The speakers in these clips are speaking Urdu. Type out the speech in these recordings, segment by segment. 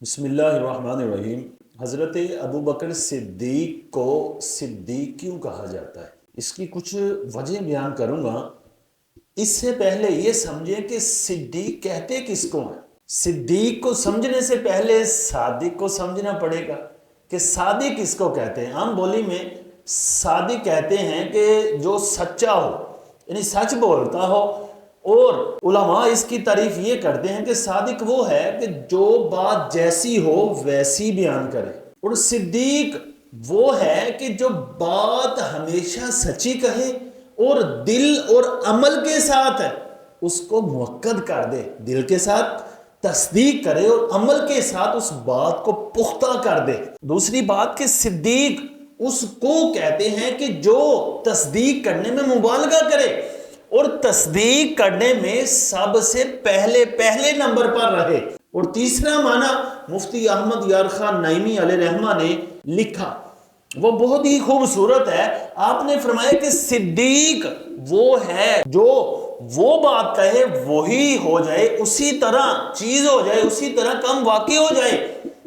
بسم اللہ الرحمن الرحیم۔ حضرت ابو بکر صدیق کو صدیق کیوں کہا جاتا ہے؟ اس کی کچھ وجہ بیان کروں گا۔ اس سے پہلے یہ سمجھیں کہ صدیق کہتے کس کو ہیں۔ صدیق کو سمجھنے سے پہلے صادق کو سمجھنا پڑے گا کہ صادق کس کو کہتے ہیں۔ عام بولی میں صادق کہتے ہیں کہ جو سچا ہو، یعنی سچ بولتا ہو، اور علماء اس کی تعریف یہ کرتے ہیں کہ صادق وہ ہے کہ جو بات جیسی ہو ویسی بیان کرے، اور صدیق وہ ہے کہ جو بات ہمیشہ سچی کہے اور دل اور عمل کے ساتھ اس کو مؤکد کر دے، دل کے ساتھ تصدیق کرے اور عمل کے ساتھ اس بات کو پختہ کر دے۔ دوسری بات کہ صدیق اس کو کہتے ہیں کہ جو تصدیق کرنے میں مبالغہ کرے اور تصدیق کرنے میں سب سے پہلے نمبر پر رہے۔ اور تیسرا معنی مفتی احمد یار خان نعیمی علیہ رحمہ نے لکھا، وہ بہت ہی خوبصورت ہے۔ آپ نے فرمایا کہ صدیق وہ ہے جو وہ بات کہے وہی ہو جائے، اسی طرح چیز ہو جائے، اسی طرح کم واقع ہو جائے،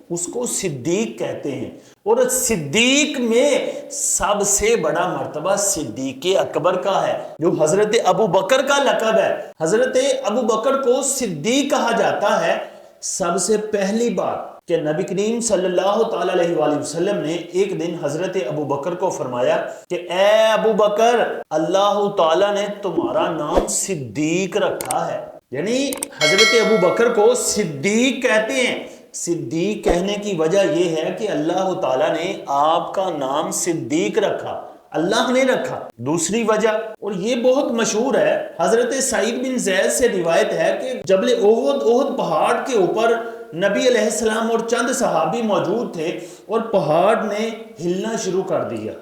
اس کو صدیق کہتے ہیں۔ اور صدیق میں سب سے بڑا مرتبہ صدیق اکبر کا ہے، جو حضرت ابو بکر کا لقب ہے۔ حضرت ابو بکر کو صدیق کہا جاتا ہے۔ سب سے پہلی بات کہ نبی کریم صلی اللہ تعالیٰ علیہ وآلہ وسلم نے ایک دن حضرت ابو بکر کو فرمایا کہ اے ابو بکر، اللہ تعالیٰ نے تمہارا نام صدیق رکھا ہے۔ یعنی حضرت ابو بکر کو صدیق کہتے ہیں۔ صدیق کہنے کی وجہ یہ ہے کہ اللہ تعالیٰ نے آپ کا نام صدیق رکھا، اللہ نے رکھا۔ دوسری وجہ، اور یہ بہت مشہور ہے، حضرت سعید بن زید سے روایت ہے کہ جبل احد پہاڑ کے اوپر نبی علیہ السلام اور چند صحابی موجود تھے، اور پہاڑ نے ہلنا شروع کر دیا،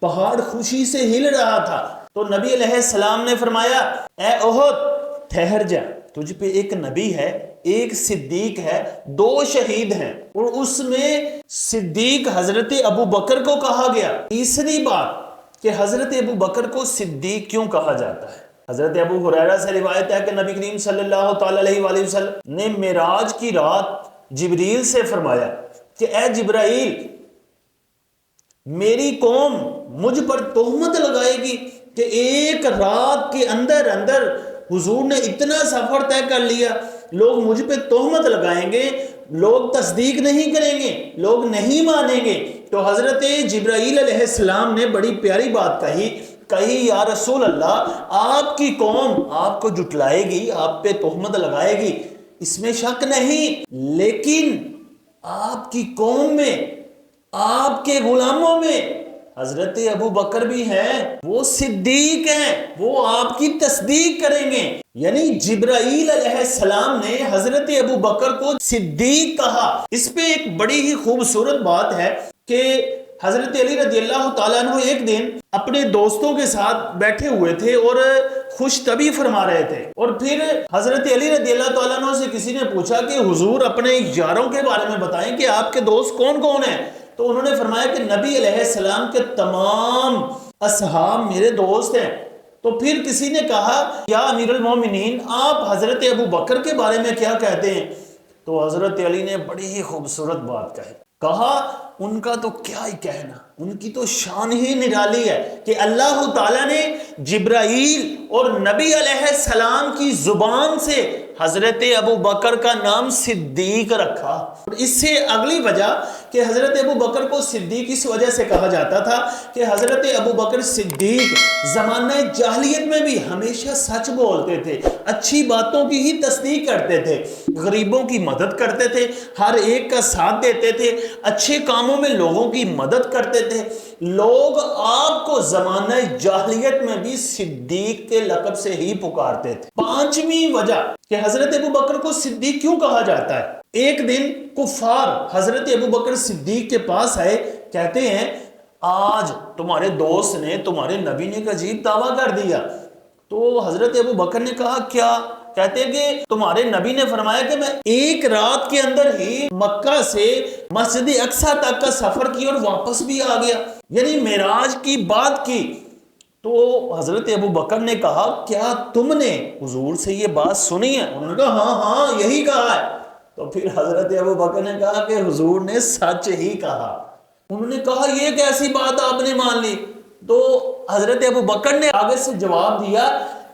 پہاڑ خوشی سے ہل رہا تھا۔ تو نبی علیہ السلام نے فرمایا اے احد ٹھہر جا، تجھ پہ ایک نبی ہے، ایک صدیق ہے، دو شہید ہیں، اور اس میں صدیق حضرت ابو بکر کو کہا گیا۔ تیسری بات کہ حضرت ابو بکر کو صدیق کیوں کہا جاتا ہے؟ حضرت ابو ہریرہ سے روایت ہے کہ نبی کریم صلی اللہ تعالیٰ علیہ وآلہ وسلم نے معراج کی رات جبریل سے فرمایا کہ اے جبرائیل، میری قوم مجھ پر تہمت لگائے گی کہ ایک رات کے اندر حضور نے اتنا سفر طے کر لیا، لوگ مجھ پہ تہمت لگائیں گے، لوگ تصدیق نہیں کریں گے، لوگ نہیں مانیں گے۔ تو حضرت جبرائیل علیہ السلام نے بڑی پیاری بات کہی یا رسول اللہ، آپ کی قوم آپ کو جھٹلائے گی، آپ پہ تہمت لگائے گی، اس میں شک نہیں، لیکن آپ کی قوم میں، آپ کے غلاموں میں حضرت ابو بکر بھی ہیں، وہ صدیق ہیں، وہ آپ کی تصدیق کریں گے۔ یعنی جبرائیل علیہ السلام نے حضرت ابو بکر کو صدیق کہا۔ اس پہ ایک بڑی ہی خوبصورت بات ہے کہ حضرت علی رضی اللہ تعالیٰ عنہ ایک دن اپنے دوستوں کے ساتھ بیٹھے ہوئے تھے اور خوش طبی فرما رہے تھے، اور پھر حضرت علی رضی اللہ تعالیٰ عنہ سے کسی نے پوچھا کہ حضور اپنے یاروں کے بارے میں بتائیں کہ آپ کے دوست کون کون ہیں؟ تو انہوں نے فرمایا کہ نبی علیہ السلام کے تمام اصحاب میرے دوست ہیں۔ تو پھر کسی نے کہا یا امیر المومنین، آپ حضرت ابو بکر کے بارے میں کیا کہتے ہیں؟ تو حضرت علی نے بڑی ہی خوبصورت بات کہا ان کا تو کیا ہی کہنا، ان کی تو شان ہی نرالی ہے کہ اللہ تعالیٰ نے جبرائیل اور نبی علیہ السلام کی زبان سے حضرت ابو بکر کا نام صدیق رکھا۔ اور اس سے اگلی وجہ کہ حضرت ابو بکر کو صدیق اس وجہ سے کہا جاتا تھا کہ حضرت ابو بکر صدیق زمانہ جاہلیت میں بھی ہمیشہ سچ بولتے تھے، اچھی باتوں کی ہی تصدیق کرتے تھے، غریبوں کی مدد کرتے تھے، ہر ایک کا ساتھ دیتے تھے، اچھے کاموں میں لوگوں کی مدد کرتے تھے۔ لوگ آپ کو زمانہ جاہلیت میں بھی صدیق کے لقب سے ہی پکارتے تھے۔ پانچویں وجہ کہ حضرت ابو بکر کو صدیق کیوں کہا جاتا ہے، ایک دن کفار حضرت ابو بکر صدیق کے پاس آئے، کہتے ہیں آج تمہارے دوست نے، تمہارے نبی نے ایک عجیب دعویٰ کر دیا۔ تو حضرت ابو بکر نے کہا کیا؟ کہتے ہیں کہ تمہارے نبی نے فرمایا کہ میں ایک رات کے اندر ہی مکہ سے مسجد اقصی تک کا سفر کیا اور واپس بھی آ گیا، یعنی معراج کی بات کی۔ تو حضرت ابو بکر نے کہا کیا تم نے حضور سے یہ بات سنی ہے؟ انہوں نے کہا ہاں یہی کہا ہے۔ تو پھر حضرت ابو بکر نے کہا کہ حضور نے سچ ہی کہا۔ انہوں نے کہا یہ کیسی بات آپ نے مان لی؟ تو حضرت ابو بکر نے آگے سے جواب دیا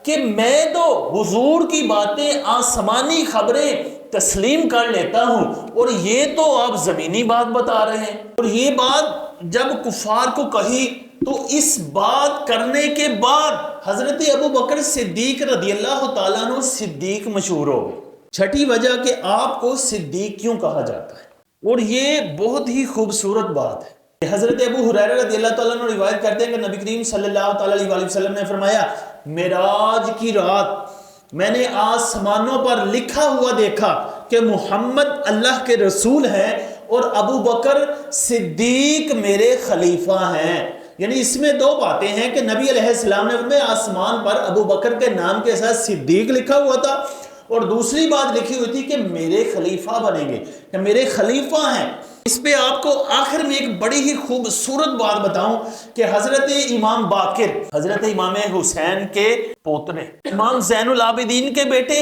کہ میں تو حضور کی باتیں آسمانی خبریں تسلیم کر لیتا ہوں، اور یہ تو آپ زمینی بات بتا رہے ہیں۔ اور یہ بات جب کفار کو کہی تو اس بات کرنے کے بعد حضرت ابو بکر صدیق رضی اللہ تعالیٰ عنہ صدیق مشہور ہو گئے۔ چھٹی وجہ کہ آپ کو صدیق کیوں کہا جاتا ہے، اور یہ بہت ہی خوبصورت بات ہے۔ حضرت ابو ہریرہ رضی اللہ تعالیٰ عنہ روایت کرتے ہیں کہ نبی کریم صلی اللہ تعالیٰ علیہ وسلم نے فرمایا، معراج کی رات میں نے آسمانوں پر لکھا ہوا دیکھا کہ محمد اللہ کے رسول ہیں اور ابو بکر صدیق میرے خلیفہ ہیں۔ یعنی اس میں دو باتیں ہیں کہ نبی علیہ السلام نے فرمایا آسمان پر ابو بکر کے نام کے ساتھ صدیق لکھا ہوا تھا، اور دوسری بات لکھی ہوئی تھی کہ میرے خلیفہ بنیں گے، کہ میرے خلیفہ ہیں۔ اس پہ آپ کو آخر میں ایک بڑی ہی خوبصورت بات بتاؤں کہ حضرت امام باقر، حضرت امام حسین کے پوترے، امام زین العابدین کے بیٹے،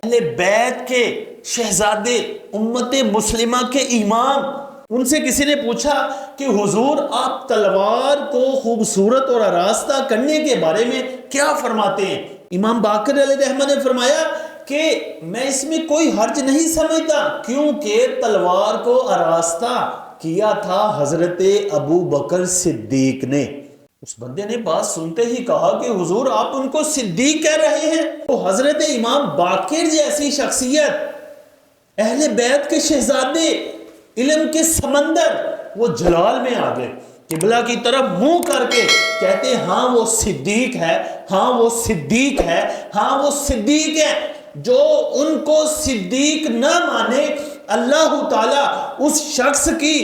اہل بیت کے شہزادے، امت مسلمہ کے امام، ان سے کسی نے پوچھا کہ حضور آپ تلوار کو خوبصورت اور آراستہ کرنے کے بارے میں کیا فرماتے ہیں؟ امام باقر علیہ رحمہ نے فرمایا کہ میں اس میں کوئی حرج نہیں سمجھتا، کیونکہ تلوار کو آراستہ کیا تھا حضرت ابو بکر صدیق نے۔ اس بندے نے بات سنتے ہی کہا کہ حضور آپ ان کو صدیق کہہ رہے ہیں؟ تو حضرت امام باقر جیسی شخصیت، اہل بیت کے شہزادے، علم کے سمندر، وہ جلال میں آ گئے، قبلہ کی طرف منہ کر کے کہتے ہاں وہ صدیق ہے، ہاں وہ صدیق ہے، ہاں وہ صدیق ہے۔ جو ان کو صدیق نہ مانے، اللہ تعالیٰ اس شخص کی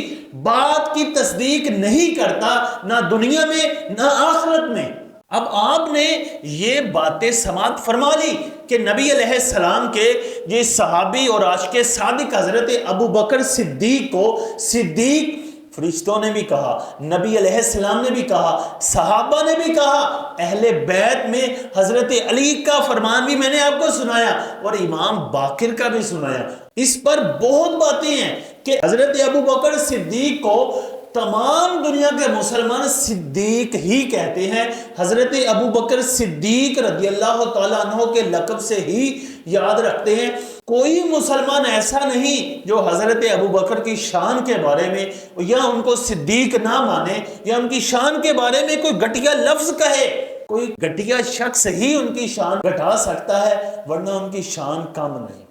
بات کی تصدیق نہیں کرتا، نہ دنیا میں نہ آخرت میں۔ اب آپ نے یہ باتیں سماعت فرما لی کہ نبی علیہ السلام کے یہ صحابی اور عاشق صادق حضرت ابو بکر صدیق کو صدیق فرشتوں نے بھی کہا، نبی علیہ السلام نے بھی کہا، صحابہ نے بھی کہا، اہل بیت میں حضرت علی کا فرمان بھی میں نے آپ کو سنایا اور امام باقر کا بھی سنایا۔ اس پر بہت باتیں ہیں کہ حضرت ابو بکر صدیق کو تمام دنیا کے مسلمان صدیق ہی کہتے ہیں، حضرت ابو بکر صدیق رضی اللہ تعالیٰ عنہ کے لقب سے ہی یاد رکھتے ہیں۔ کوئی مسلمان ایسا نہیں جو حضرت ابو بکر کی شان کے بارے میں یا ان کو صدیق نہ مانے یا ان کی شان کے بارے میں کوئی گھٹیا لفظ کہے۔ کوئی گھٹیا شخص ہی ان کی شان گھٹا سکتا ہے، ورنہ ان کی شان کم نہیں۔